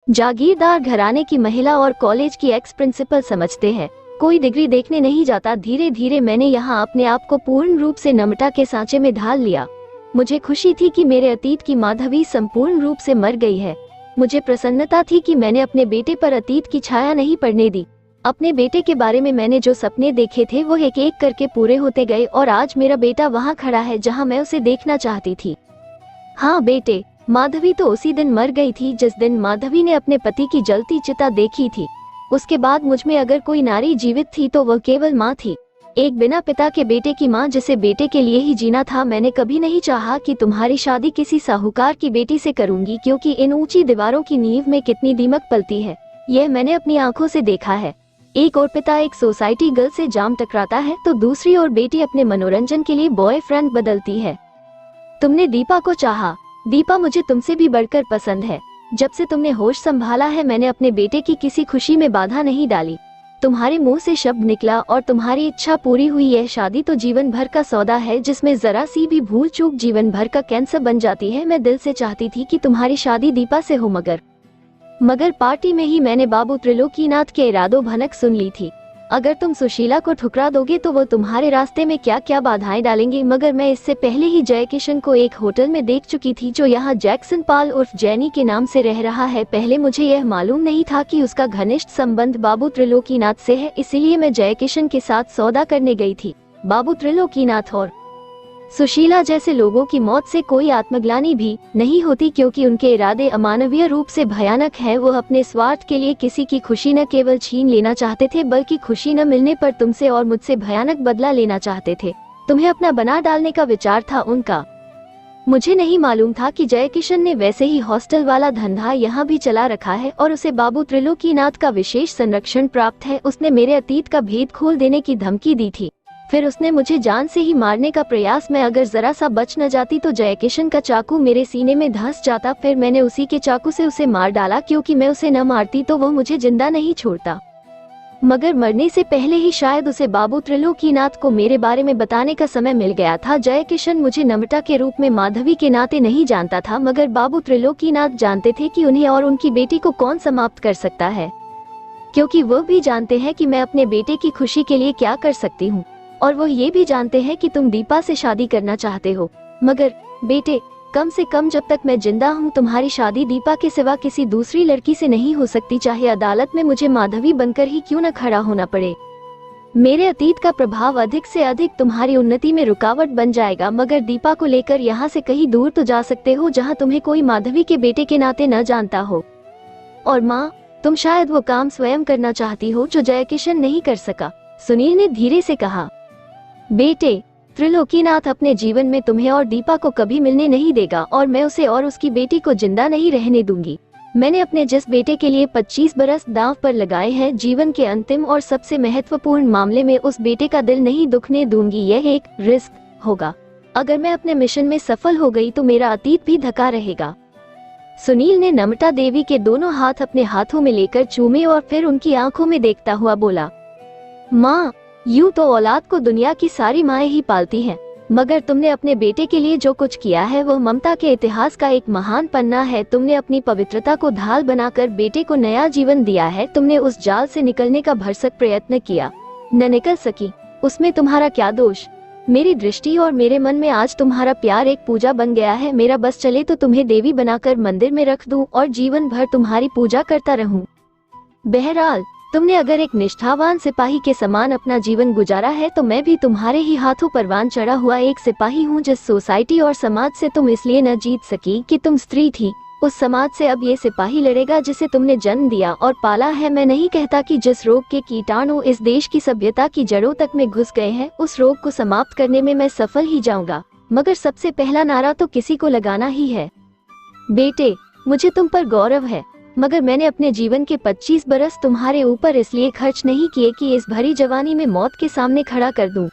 जागीरदार घराने की महिला और कॉलेज की एक्स प्रिंसिपल समझते हैं, कोई डिग्री देखने नहीं जाता। धीरे धीरे मैंने यहाँ अपने आप को पूर्ण रूप से नम्रता के सांचे में ढाल लिया। मुझे खुशी थी कि मेरे अतीत की माधवी संपूर्ण रूप से मर गई है। मुझे प्रसन्नता थी कि मैंने अपने बेटे पर अतीत की छाया नहीं पड़ने दी। अपने बेटे के बारे में मैंने जो सपने देखे थे वो एक एक करके पूरे होते गए और आज मेरा बेटा वहाँ खड़ा है जहाँ मैं उसे देखना चाहती थी। हाँ बेटे, माधवी तो उसी दिन मर गई थी जिस दिन माधवी ने अपने पति की जलती चिता देखी थी। उसके बाद मुझ में अगर कोई नारी जीवित थी तो वह केवल माँ थी, एक बिना पिता के बेटे की माँ जिसे बेटे के लिए ही जीना था। मैंने कभी नहीं चाहा कि तुम्हारी शादी किसी साहूकार की बेटी से करूंगी, क्योंकि इन ऊंची दीवारों की नींव में कितनी दीमक पलती है यह मैंने अपनी आंखों से देखा है। एक और पिता एक सोसाइटी गर्ल से जाम टकराता है तो दूसरी ओर बेटी अपने मनोरंजन के लिए बॉयफ्रेंड बदलती है। तुमने दीपा को चाहा। दीपा मुझे तुमसे भी बढ़कर पसंद है। जब से तुमने होश संभाला है मैंने अपने बेटे की किसी खुशी में बाधा नहीं डाली। तुम्हारे मुंह से शब्द निकला और तुम्हारी इच्छा पूरी हुई। यह शादी तो जीवन भर का सौदा है जिसमें जरा सी भी भूल चूक जीवन भर का कैंसर बन जाती है। मैं दिल से चाहती थी कि तुम्हारी शादी दीपा से हो, मगर पार्टी में ही मैंने बाबू त्रिलोकीनाथ के इरादों भनक सुन ली थी। अगर तुम सुशीला को ठुकरा दोगे तो वो तुम्हारे रास्ते में क्या क्या बाधाएं डालेंगे। मगर मैं इससे पहले ही जयकिशन को एक होटल में देख चुकी थी जो यहाँ जैक्सन पाल उर्फ जैनी के नाम से रह रहा है। पहले मुझे यह मालूम नहीं था कि उसका घनिष्ठ संबंध बाबू त्रिलोकीनाथ से है, इसीलिए मैं जयकिशन के साथ सौदा करने गई थी। बाबू त्रिलोकीनाथ और सुशीला जैसे लोगों की मौत से कोई आत्मग्लानि भी नहीं होती, क्योंकि उनके इरादे अमानवीय रूप से भयानक है। वो अपने स्वार्थ के लिए किसी की खुशी न केवल छीन लेना चाहते थे बल्कि खुशी न मिलने पर तुमसे और मुझसे भयानक बदला लेना चाहते थे। तुम्हें अपना बना डालने का विचार था उनका। मुझे नहीं मालूम था कि जयकिशन ने वैसे ही हॉस्टल वाला धंधा यहाँ भी चला रखा है और उसे बाबू त्रिलोकीनाथ का विशेष संरक्षण प्राप्त है। उसने मेरे अतीत का भेद खोल देने की धमकी दी थी। फिर उसने मुझे जान से ही मारने का प्रयास। मैं अगर जरा सा बच न जाती तो जयकिशन का चाकू मेरे सीने में धंस जाता। फिर मैंने उसी के चाकू से उसे मार डाला, क्योंकि मैं उसे न मारती तो वो मुझे जिंदा नहीं छोड़ता। मगर मरने से पहले ही शायद उसे बाबू त्रिलोकीनाथ को मेरे बारे में बताने का समय मिल गया था। जयकिशन मुझे नम्रता के रूप में माधवी के नाते नहीं जानता था, मगर बाबू त्रिलोकीनाथ जानते थे कि उन्हें और उनकी बेटी को कौन समाप्त कर सकता है, क्योंकि वो भी जानते हैं कि मैं अपने बेटे की खुशी के लिए क्या कर सकती हूँ। और वो ये भी जानते हैं कि तुम दीपा से शादी करना चाहते हो। मगर बेटे, कम से कम जब तक मैं जिंदा हूँ तुम्हारी शादी दीपा के सिवा किसी दूसरी लड़की से नहीं हो सकती, चाहे अदालत में मुझे माधवी बनकर ही क्यों न खड़ा होना पड़े। मेरे अतीत का प्रभाव अधिक से अधिक तुम्हारी उन्नति में रुकावट बन जाएगा, मगर दीपा को लेकर यहाँ से कहीं दूर तो जा सकते हो जहाँ तुम्हें कोई माधवी के बेटे के नाते न जानता हो। और माँ, तुम शायद वो काम स्वयं करना चाहती हो जो जयकिशन नहीं कर सका, सुनील ने धीरे से कहा। बेटे, त्रिलोकीनाथ अपने जीवन में तुम्हें और दीपा को कभी मिलने नहीं देगा और मैं उसे और उसकी बेटी को जिंदा नहीं रहने दूंगी। मैंने अपने जिस बेटे के लिए 25 बरस दांव पर लगाए हैं, जीवन के अंतिम और सबसे महत्वपूर्ण मामले में उस बेटे का दिल नहीं दुखने दूंगी। यह एक रिस्क होगा। अगर मैं अपने मिशन में सफल हो गई तो मेरा अतीत भी ढका रहेगा। सुनील ने नम्रता देवी के दोनों हाथ अपने हाथों में लेकर चूमे और फिर उनकी आंखों में देखता हुआ बोला, माँ, यूं तो औलाद को दुनिया की सारी माएं ही पालती हैं, मगर तुमने अपने बेटे के लिए जो कुछ किया है वह ममता के इतिहास का एक महान पन्ना है। तुमने अपनी पवित्रता को ढाल बनाकर बेटे को नया जीवन दिया है। तुमने उस जाल से निकलने का भरसक प्रयत्न किया, न निकल सकी, उसमें तुम्हारा क्या दोष। मेरी दृष्टि और मेरे मन में आज तुम्हारा प्यार एक पूजा बन गया है। मेरा बस चले तो तुम्हें देवी बनाकर मंदिर में रख दूं और जीवन भर तुम्हारी पूजा करता रहूं। बहरहाल, तुमने अगर एक निष्ठावान सिपाही के समान अपना जीवन गुजारा है तो मैं भी तुम्हारे ही हाथों परवान चढ़ा हुआ एक सिपाही हूँ। जिस सोसाइटी और समाज से तुम इसलिए न जीत सकी कि तुम स्त्री थी, उस समाज से अब ये सिपाही लड़ेगा जिसे तुमने जन्म दिया और पाला है। मैं नहीं कहता कि जिस रोग के कीटाणु इस देश की सभ्यता की जड़ों तक में घुस गए हैं उस रोग को समाप्त करने में मैं सफल ही जाऊंगा, मगर सबसे पहला नारा तो किसी को लगाना ही है। बेटे, मुझे तुम पर गौरव है, मगर मैंने अपने जीवन के 25 बरस तुम्हारे ऊपर इसलिए खर्च नहीं किए कि इस भरी जवानी में मौत के सामने खड़ा कर दूं।